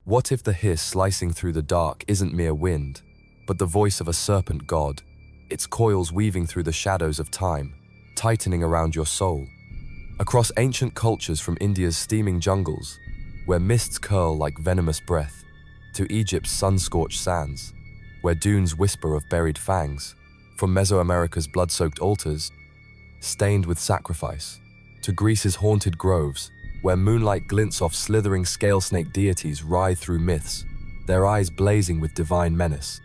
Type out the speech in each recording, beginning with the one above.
What if the hiss slicing through the dark isn't mere wind, but the voice of a serpent god, its coils weaving through the shadows of time, tightening around your soul? Across ancient cultures, from India's steaming jungles, where mists curl like venomous breath, to Egypt's sun-scorched sands, where dunes whisper of buried fangs, from Mesoamerica's blood-soaked altars, stained with sacrifice, to Greece's haunted groves, where moonlight glints off slithering scale-snake deities writhe through myths, their eyes blazing with divine menace.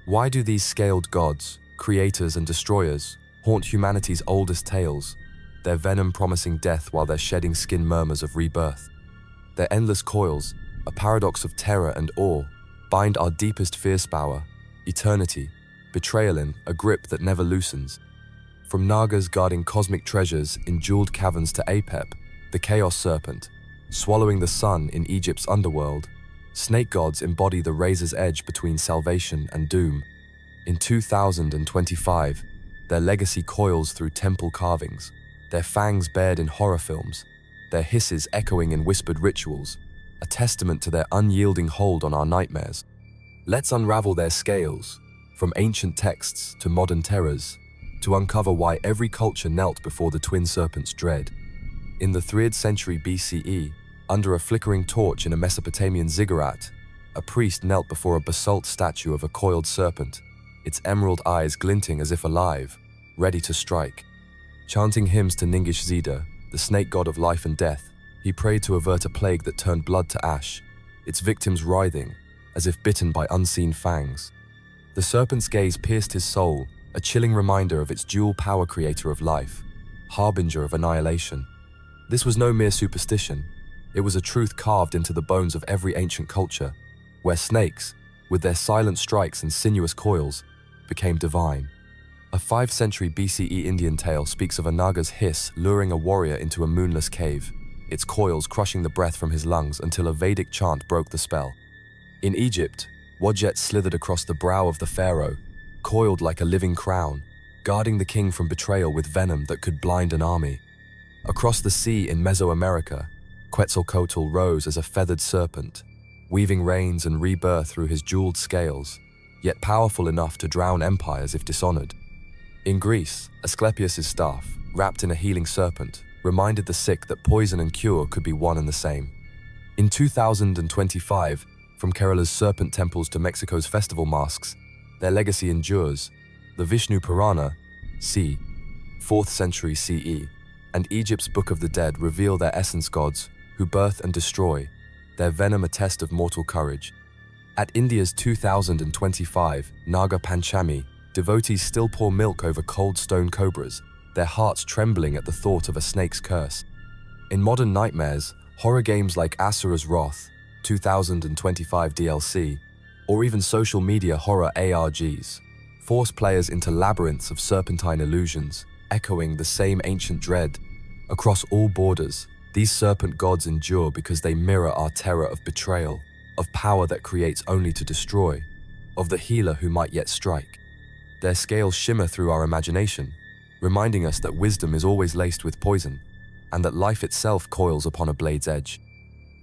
Why do these scaled gods, creators and destroyers, haunt humanity's oldest tales, their venom promising death while their shedding skin murmurs of rebirth? Their endless coils, a paradox of terror and awe, bind our deepest fears power, eternity, betrayal in a grip that never loosens. From Nagas guarding cosmic treasures in jeweled caverns to Apep, the chaos serpent, swallowing the sun in Egypt's underworld, snake gods embody the razor's edge between salvation and doom. In 2025, their legacy coils through temple carvings, their fangs bared in horror films, their hisses echoing in whispered rituals, a testament to their unyielding hold on our nightmares. Let's unravel their scales, from ancient texts to modern terrors, to uncover why every culture knelt before the twin serpent's dread. In the 3rd century BCE, under a flickering torch in a Mesopotamian ziggurat, a priest knelt before a basalt statue of a coiled serpent, its emerald eyes glinting as if alive, ready to strike. Chanting hymns to Ningish Zida, the snake god of life and death, he prayed to avert a plague that turned blood to ash, its victims writhing, as if bitten by unseen fangs. The serpent's gaze pierced his soul, a chilling reminder of its dual power, creator of life, harbinger of annihilation. This was no mere superstition. It was a truth carved into the bones of every ancient culture, where snakes, with their silent strikes and sinuous coils, became divine. A 5th century BCE Indian tale speaks of a Naga's hiss luring a warrior into a moonless cave, its coils crushing the breath from his lungs until a Vedic chant broke the spell. In Egypt, Wadjet slithered across the brow of the pharaoh, coiled like a living crown, guarding the king from betrayal with venom that could blind an army. Across the sea in Mesoamerica, Quetzalcoatl rose as a feathered serpent, weaving rains and rebirth through his jeweled scales, yet powerful enough to drown empires if dishonored. In Greece, Asclepius's staff, wrapped in a healing serpent, reminded the sick that poison and cure could be one and the same. In 2025, from Kerala's serpent temples to Mexico's festival masks, their legacy endures. The Vishnu Purana, c. 4th century CE, and Egypt's Book of the Dead reveal their essence gods, who birth and destroy, their venom a test of mortal courage. At India's 2025 Naga Panchami, devotees still pour milk over cold stone cobras, their hearts trembling at the thought of a snake's curse. In modern nightmares, horror games like Asura's Wrath, 2025 DLC, or even social media horror ARGs, force players into labyrinths of serpentine illusions, echoing the same ancient dread. Across all borders, these serpent gods endure because they mirror our terror of betrayal, of power that creates only to destroy, of the healer who might yet strike. Their scales shimmer through our imagination, reminding us that wisdom is always laced with poison, and that life itself coils upon a blade's edge.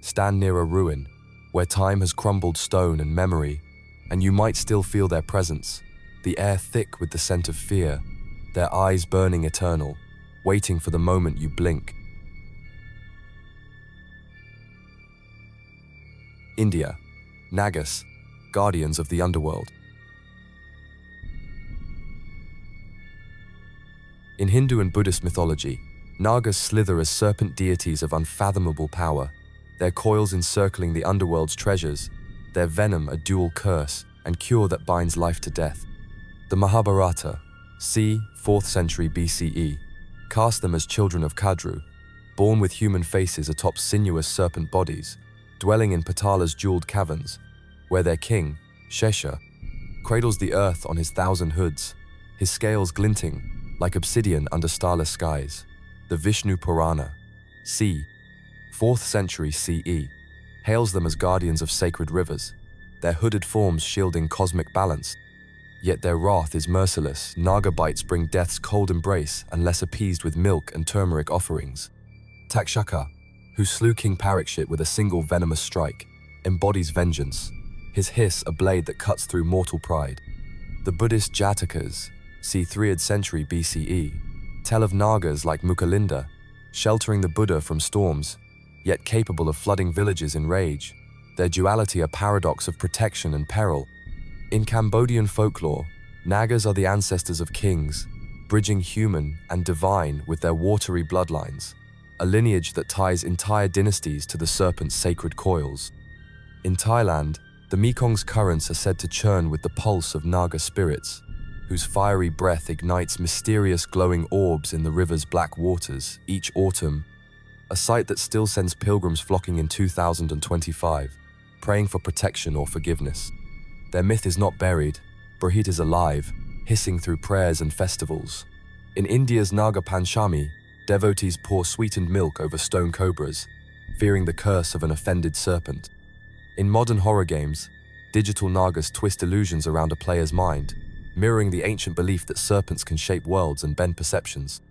Stand near a ruin, where time has crumbled stone and memory, and you might still feel their presence, the air thick with the scent of fear, their eyes burning eternal, waiting for the moment you blink. India, Nagas, guardians of the underworld. In Hindu and Buddhist mythology, Nagas slither as serpent deities of unfathomable power, their coils encircling the underworld's treasures, their venom a dual curse and cure that binds life to death. The Mahabharata, c. 4th century BCE, cast them as children of Kadru, born with human faces atop sinuous serpent bodies, dwelling in Patala's jeweled caverns, where their king, Shesha, cradles the earth on his 1,000 hoods, his scales glinting like obsidian under starless skies. The Vishnu Purana, c. 4th century CE, hails them as guardians of sacred rivers, their hooded forms shielding cosmic balance. Yet their wrath is merciless. Naga bites bring death's cold embrace unless appeased with milk and turmeric offerings. Takshaka, who slew King Parikshit with a single venomous strike, embodies vengeance, his hiss a blade that cuts through mortal pride. The Buddhist Jatakas, c. 3rd century BCE, tell of Nagas like Mukalinda, sheltering the Buddha from storms, yet capable of flooding villages in rage, their duality a paradox of protection and peril. In Cambodian folklore, Nagas are the ancestors of kings, bridging human and divine with their watery bloodlines, a lineage that ties entire dynasties to the serpent's sacred coils. In Thailand, the Mekong's currents are said to churn with the pulse of Naga spirits, whose fiery breath ignites mysterious glowing orbs in the river's black waters each autumn, a sight that still sends pilgrims flocking in 2025, praying for protection or forgiveness. Their myth is not buried, Brahit is alive, hissing through prayers and festivals. In India's Naga Panchami, devotees pour sweetened milk over stone cobras, fearing the curse of an offended serpent. In modern horror games, digital Nagas twist illusions around a player's mind, mirroring the ancient belief that serpents can shape worlds and bend perceptions.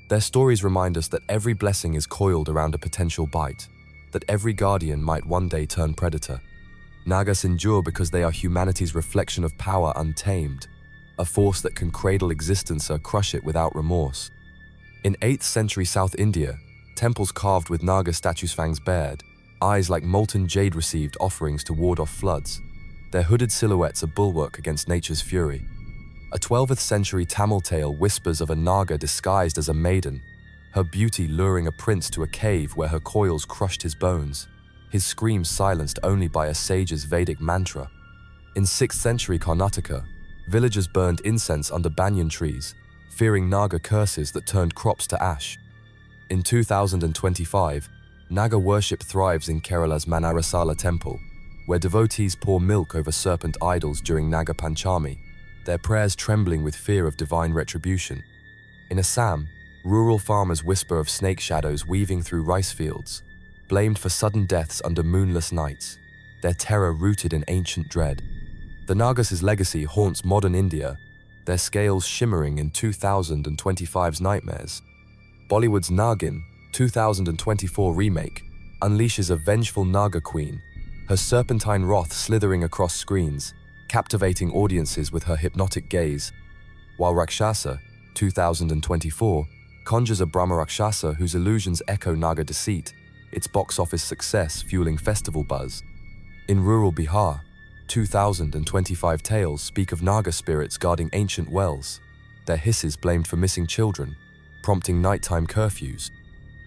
Their stories remind us that every blessing is coiled around a potential bite, that every guardian might one day turn predator. Nagas endure because they are humanity's reflection of power untamed, a force that can cradle existence or crush it without remorse. In 8th century South India, temples carved with Naga statues, fangs bared, eyes like molten jade received offerings to ward off floods, their hooded silhouettes a bulwark against nature's fury. A 12th century Tamil tale whispers of a Naga disguised as a maiden, her beauty luring a prince to a cave where her coils crushed his bones, his screams silenced only by a sage's Vedic mantra. In 6th century Karnataka, villagers burned incense under banyan trees, fearing Naga curses that turned crops to ash. In 2025, Naga worship thrives in Kerala's Manarasala temple, where devotees pour milk over serpent idols during Naga Panchami, their prayers trembling with fear of divine retribution. In Assam, rural farmers whisper of snake shadows weaving through rice fields, blamed for sudden deaths under moonless nights, their terror rooted in ancient dread. The Nagas' legacy haunts modern India, their scales shimmering in 2025's nightmares. Bollywood's Nagin, 2024 remake, unleashes a vengeful Naga queen, her serpentine wrath slithering across screens, captivating audiences with her hypnotic gaze, while Rakshasa, 2024, conjures a Brahma Rakshasa whose illusions echo Naga deceit, its box office success fueling festival buzz. In rural Bihar, 2025 tales speak of Naga spirits guarding ancient wells, their hisses blamed for missing children, prompting nighttime curfews.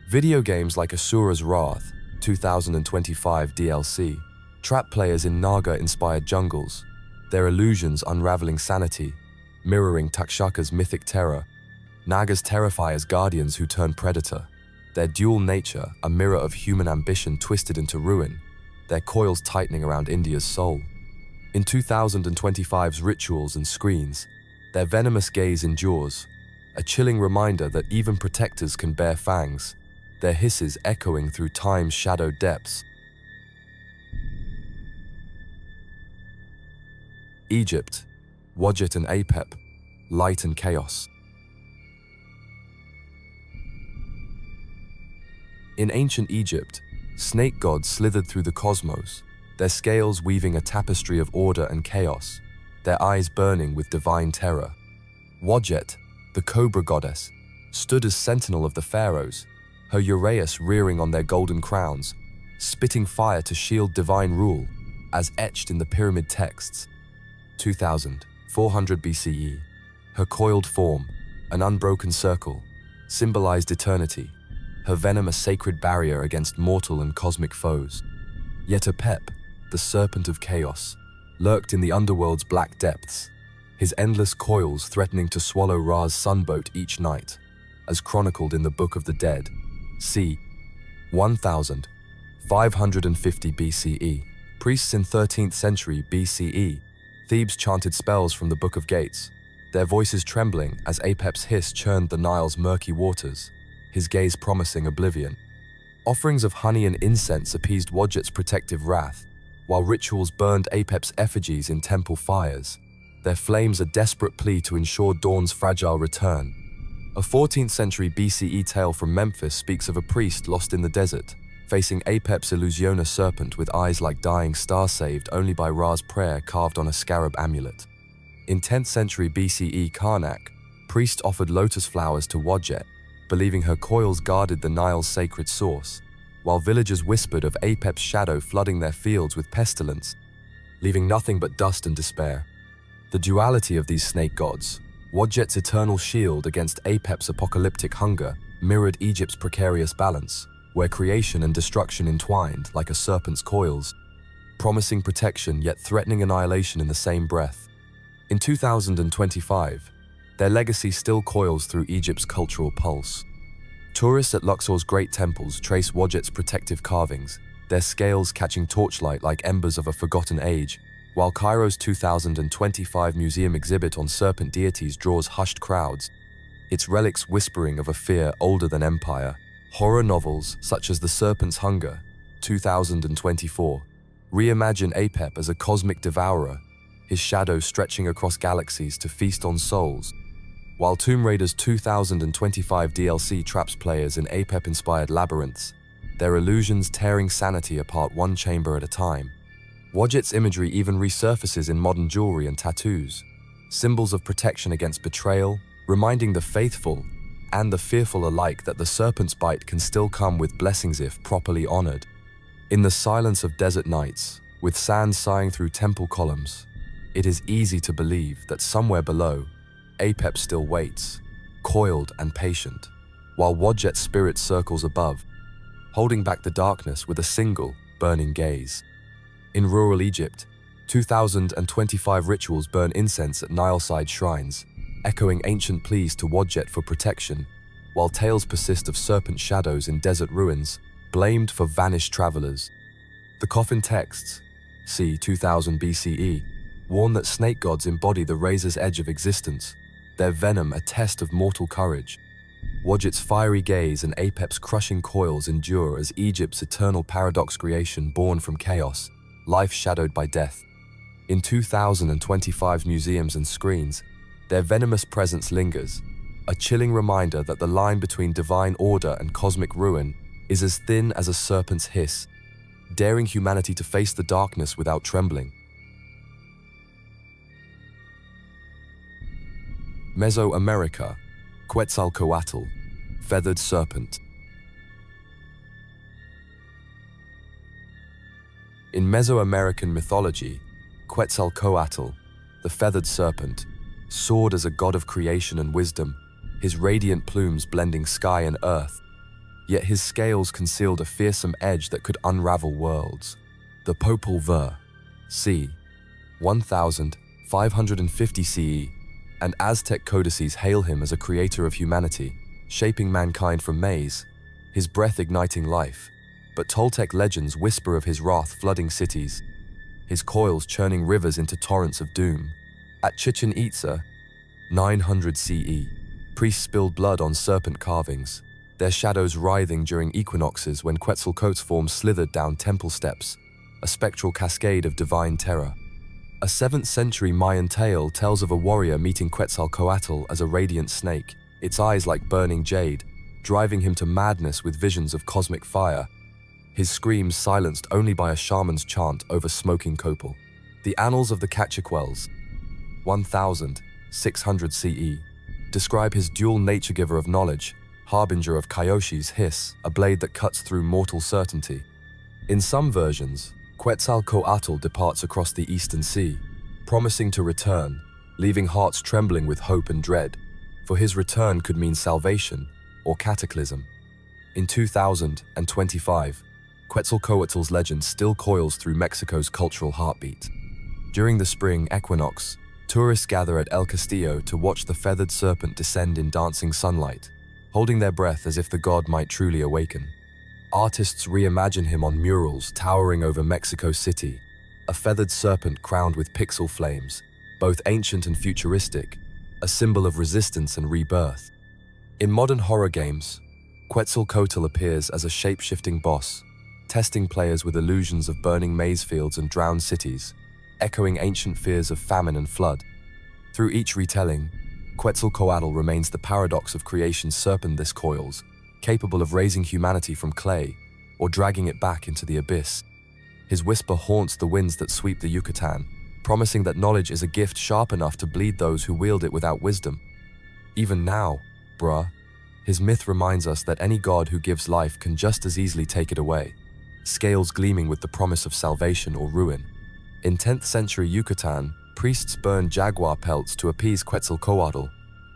Video games like Asura's Wrath, 2025 DLC, trap players in Naga-inspired jungles, their illusions unraveling sanity, mirroring Takshaka's mythic terror. Nagas terrify as guardians who turn predator, their dual nature a mirror of human ambition twisted into ruin, their coils tightening around India's soul. In 2025's rituals and screens, their venomous gaze endures, a chilling reminder that even protectors can bear fangs, their hisses echoing through time's shadowed depths. Egypt, Wadjet and Apep, light and chaos. In ancient Egypt, snake gods slithered through the cosmos, their scales weaving a tapestry of order and chaos, their eyes burning with divine terror. Wadjet, the cobra goddess, stood as sentinel of the pharaohs, her uraeus rearing on their golden crowns, spitting fire to shield divine rule, as etched in the pyramid texts. 2400 BCE, her coiled form, an unbroken circle, symbolized eternity, her venom a sacred barrier against mortal and cosmic foes. Yet Apep, the serpent of chaos, lurked in the underworld's black depths, his endless coils threatening to swallow Ra's sunboat each night, as chronicled in the Book of the Dead, c. 1550 BCE. Priests in 13th century BCE, Thebes chanted spells from the Book of Gates, their voices trembling as Apep's hiss churned the Nile's murky waters, his gaze promising oblivion. Offerings of honey and incense appeased Wadjet's protective wrath, while rituals burned Apep's effigies in temple fires, their flames a desperate plea to ensure dawn's fragile return. A 14th century BCE tale from Memphis speaks of a priest lost in the desert, facing Apep's Illusiona serpent with eyes like dying stars saved only by Ra's prayer carved on a scarab amulet. In 10th century BCE Karnak, priest offered lotus flowers to Wadjet, believing her coils guarded the Nile's sacred source, while villagers whispered of Apep's shadow flooding their fields with pestilence, leaving nothing but dust and despair. The duality of these snake gods, Wadjet's eternal shield against Apep's apocalyptic hunger, mirrored Egypt's precarious balance, where creation and destruction entwined like a serpent's coils, promising protection yet threatening annihilation in the same breath. In 2025, their legacy still coils through Egypt's cultural pulse. Tourists at Luxor's great temples trace Wadjet's protective carvings, their scales catching torchlight like embers of a forgotten age, while Cairo's 2025 museum exhibit on serpent deities draws hushed crowds, its relics whispering of a fear older than empire. Horror novels such as The Serpent's Hunger, 2024, reimagine Apep as a cosmic devourer, his shadow stretching across galaxies to feast on souls, while Tomb Raider's 2025 DLC traps players in Apep-inspired labyrinths, their illusions tearing sanity apart one chamber at a time. Wadjet's imagery even resurfaces in modern jewelry and tattoos, symbols of protection against betrayal, reminding the faithful and the fearful alike that the serpent's bite can still come with blessings if properly honored. In the silence of desert nights, with sand sighing through temple columns, it is easy to believe that somewhere below, Apep still waits, coiled and patient, while Wadjet's spirit circles above, holding back the darkness with a single, burning gaze. In rural Egypt, 2025 rituals burn incense at Nile-side shrines, echoing ancient pleas to Wadjet for protection, while tales persist of serpent shadows in desert ruins, blamed for vanished travelers. The coffin texts, c. 2000 BCE, warn that snake gods embody the razor's edge of existence, their venom a test of mortal courage. Wadjet's fiery gaze and Apep's crushing coils endure as Egypt's eternal paradox creation born from chaos, life shadowed by death. In 2025 museums and screens, their venomous presence lingers, a chilling reminder that the line between divine order and cosmic ruin is as thin as a serpent's hiss, daring humanity to face the darkness without trembling. Mesoamerica, Quetzalcoatl, feathered serpent. In Mesoamerican mythology, Quetzalcoatl, the feathered serpent, soared as a god of creation and wisdom, his radiant plumes blending sky and earth. Yet his scales concealed a fearsome edge that could unravel worlds. The Popol Vuh, c. 1550 CE, and Aztec codices hail him as a creator of humanity, shaping mankind from maize, his breath igniting life. But Toltec legends whisper of his wrath flooding cities, his coils churning rivers into torrents of doom. At Chichen Itza, 900 CE, priests spilled blood on serpent carvings, their shadows writhing during equinoxes when Quetzalcoatl's form slithered down temple steps, a spectral cascade of divine terror. A 7th century Mayan tale tells of a warrior meeting Quetzalcoatl as a radiant snake, its eyes like burning jade, driving him to madness with visions of cosmic fire, his screams silenced only by a shaman's chant over smoking copal. The Annals of the Cachiquels, 1600 CE, describe his dual nature, giver of knowledge, harbinger of Kayoshi's hiss, a blade that cuts through mortal certainty. In some versions, Quetzalcoatl departs across the eastern sea, promising to return, leaving hearts trembling with hope and dread, for his return could mean salvation or cataclysm. In 2025, Quetzalcoatl's legend still coils through Mexico's cultural heartbeat. During the spring equinox, tourists gather at El Castillo to watch the feathered serpent descend in dancing sunlight, holding their breath as if the god might truly awaken. Artists reimagine him on murals towering over Mexico City, a feathered serpent crowned with pixel flames, both ancient and futuristic, a symbol of resistance and rebirth. In modern horror games, Quetzalcoatl appears as a shape-shifting boss, testing players with illusions of burning maize fields and drowned cities, echoing ancient fears of famine and flood. Through each retelling, Quetzalcoatl remains the paradox of creation's serpent this coils, capable of raising humanity from clay or dragging it back into the abyss. His whisper haunts the winds that sweep the Yucatan, promising that knowledge is a gift sharp enough to bleed those who wield it without wisdom. Even now, bruh, his myth reminds us that any god who gives life can just as easily take it away, scales gleaming with the promise of salvation or ruin. In 10th century Yucatan, priests burned jaguar pelts to appease Quetzalcoatl,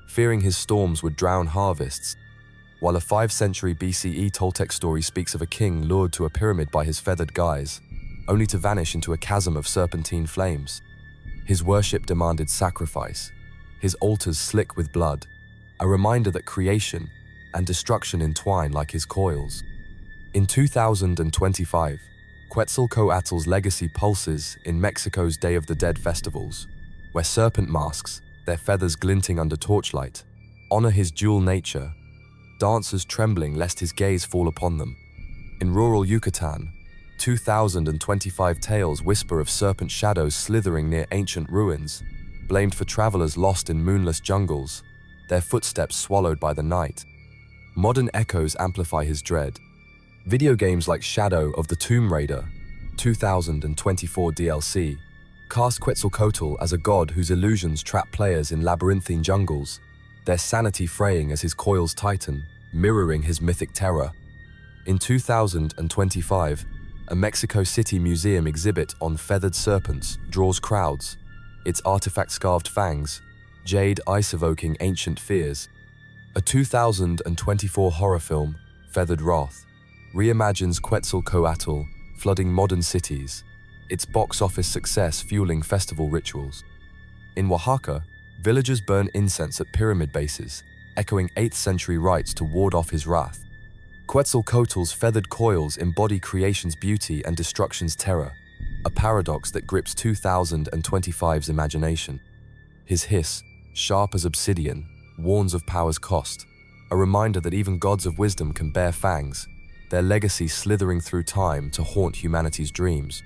fearing his storms would drown harvests, while a 5th century BCE Toltec story speaks of a king lured to a pyramid by his feathered guise, only to vanish into a chasm of serpentine flames. His worship demanded sacrifice, his altars slick with blood, a reminder that creation and destruction entwine like his coils. In 2025, Quetzalcoatl's legacy pulses in Mexico's Day of the Dead festivals, where serpent masks, their feathers glinting under torchlight, honor his dual nature, dancers trembling lest his gaze fall upon them. In rural Yucatan, 2025 tales whisper of serpent shadows slithering near ancient ruins, blamed for travelers lost in moonless jungles, their footsteps swallowed by the night. Modern echoes amplify his dread. Video games like Shadow of the Tomb Raider, 2024 DLC, cast Quetzalcoatl as a god whose illusions trap players in labyrinthine jungles, their sanity fraying as his coils tighten, mirroring his mythic terror. In 2025, a Mexico City museum exhibit on feathered serpents draws crowds, its artifact-scarved fangs, jade ice-evoking ancient fears. A 2024 horror film, Feathered Wrath, reimagines Quetzalcoatl, flooding modern cities, its box office success fueling festival rituals. In Oaxaca, villagers burn incense at pyramid bases, echoing 8th century rites to ward off his wrath. Quetzalcoatl's feathered coils embody creation's beauty and destruction's terror, a paradox that grips 2025's imagination. His hiss, sharp as obsidian, warns of power's cost, a reminder that even gods of wisdom can bear fangs, their legacy slithering through time to haunt humanity's dreams.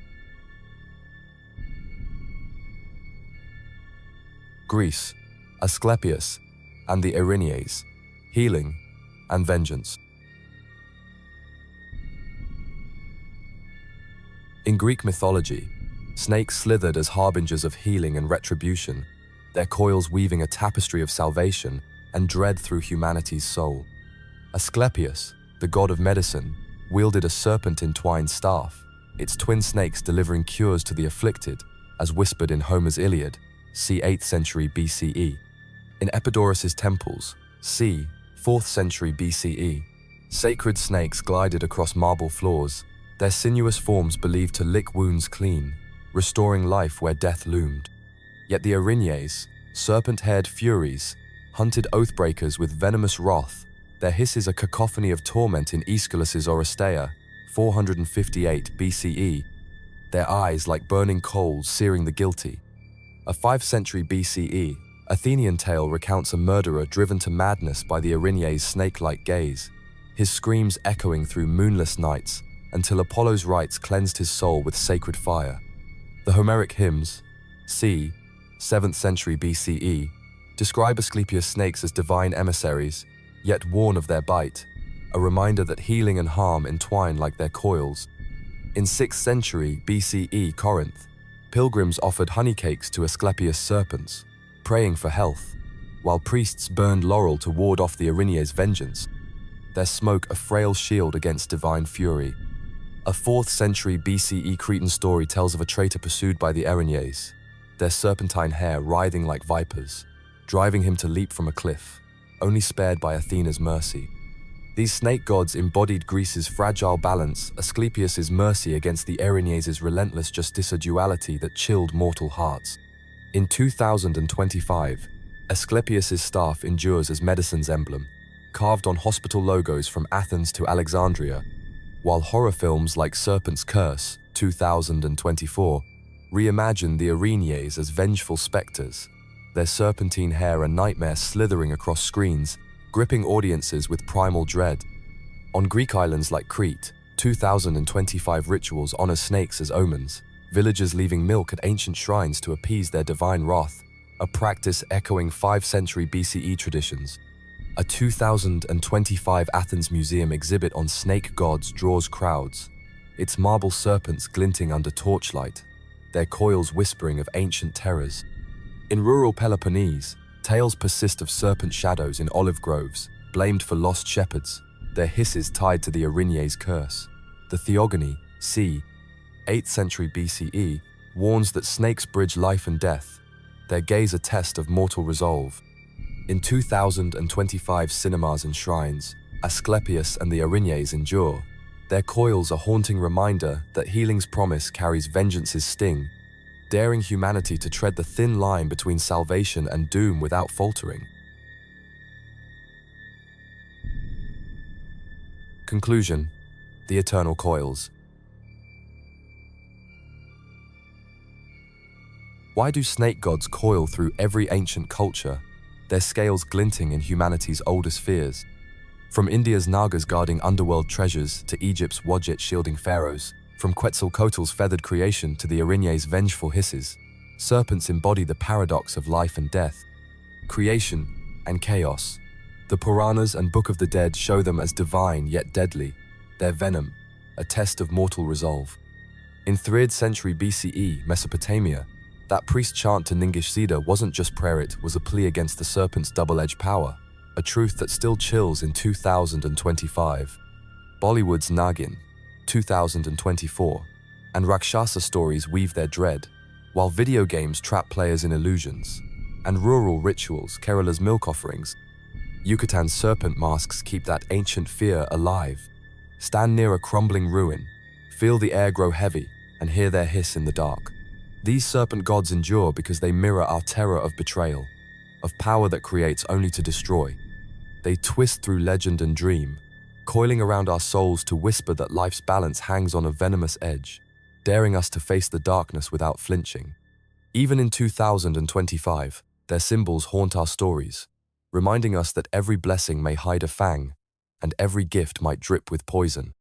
Greece, Asclepius, and the Erinyes, healing and vengeance. In Greek mythology, snakes slithered as harbingers of healing and retribution, their coils weaving a tapestry of salvation and dread through humanity's soul. Asclepius, the god of medicine, wielded a serpent-entwined staff, its twin snakes delivering cures to the afflicted, as whispered in Homer's Iliad, c. 8th century BCE. In Epidaurus's temples, c. 4th century BCE, sacred snakes glided across marble floors, their sinuous forms believed to lick wounds clean, restoring life where death loomed. Yet the Erinyes, serpent-haired furies, hunted oathbreakers with venomous wrath, their hisses a cacophony of torment in Aeschylus's Oresteia, 458 BCE, their eyes like burning coals searing the guilty. A 5th century BCE, Athenian tale recounts a murderer driven to madness by the Erinyes' snake-like gaze, his screams echoing through moonless nights until Apollo's rites cleansed his soul with sacred fire. The Homeric hymns, c. 7th century BCE, describe Asclepius snakes as divine emissaries, yet warn of their bite, a reminder that healing and harm entwine like their coils. In 6th century BCE Corinth, pilgrims offered honeycakes to Asclepius serpents, praying for health, while priests burned laurel to ward off the Erinyes' vengeance, their smoke a frail shield against divine fury. A 4th century BCE Cretan story tells of a traitor pursued by the Erinyes, their serpentine hair writhing like vipers, driving him to leap from a cliff, only spared by Athena's mercy. These snake gods embodied Greece's fragile balance, Asclepius's mercy against the Erinyes' relentless justicia duality that chilled mortal hearts. In 2025, Asclepius's staff endures as medicine's emblem, carved on hospital logos from Athens to Alexandria, while horror films like Serpent's Curse, 2024, reimagine the Erinyes as vengeful specters, their serpentine hair a nightmare slithering across screens, gripping audiences with primal dread. On Greek islands like Crete, 2025 rituals honor snakes as omens, villagers leaving milk at ancient shrines to appease their divine wrath, a practice echoing 5th century BCE traditions. A 2025 Athens Museum exhibit on snake gods draws crowds, its marble serpents glinting under torchlight, their coils whispering of ancient terrors. In rural Peloponnese, tales persist of serpent shadows in olive groves, blamed for lost shepherds, their hisses tied to the Erinyes curse. The Theogony, c. 8th century BCE, warns that snakes bridge life and death, their gaze a test of mortal resolve. In 2025 cinemas and shrines, Asclepius and the Erinyes endure, their coils a haunting reminder that healing's promise carries vengeance's sting, daring humanity to tread the thin line between salvation and doom without faltering. Conclusion: the eternal coils. Why do snake gods coil through every ancient culture, their scales glinting in humanity's oldest fears? From India's Nagas guarding underworld treasures to Egypt's Wadjet shielding pharaohs, from Quetzalcoatl's feathered creation to the Erinyes' vengeful hisses, serpents embody the paradox of life and death, creation and chaos. The Puranas and Book of the Dead show them as divine yet deadly, their venom, a test of mortal resolve. In 3rd century BCE, Mesopotamia, that priest chant to Ningishzida wasn't just prayer, it was a plea against the serpent's double-edged power, a truth that still chills in 2025. Bollywood's Nagin, 2024, and Rakshasa stories weave their dread, while video games trap players in illusions, and rural rituals, Kerala's milk offerings, Yucatan's serpent masks keep that ancient fear alive. Stand near a crumbling ruin, feel the air grow heavy, and hear their hiss in the dark. These serpent gods endure because they mirror our terror of betrayal, of power that creates only to destroy. They twist through legend and dream, coiling around our souls to whisper that life's balance hangs on a venomous edge, daring us to face the darkness without flinching. Even in 2025, their symbols haunt our stories, reminding us that every blessing may hide a fang, and every gift might drip with poison.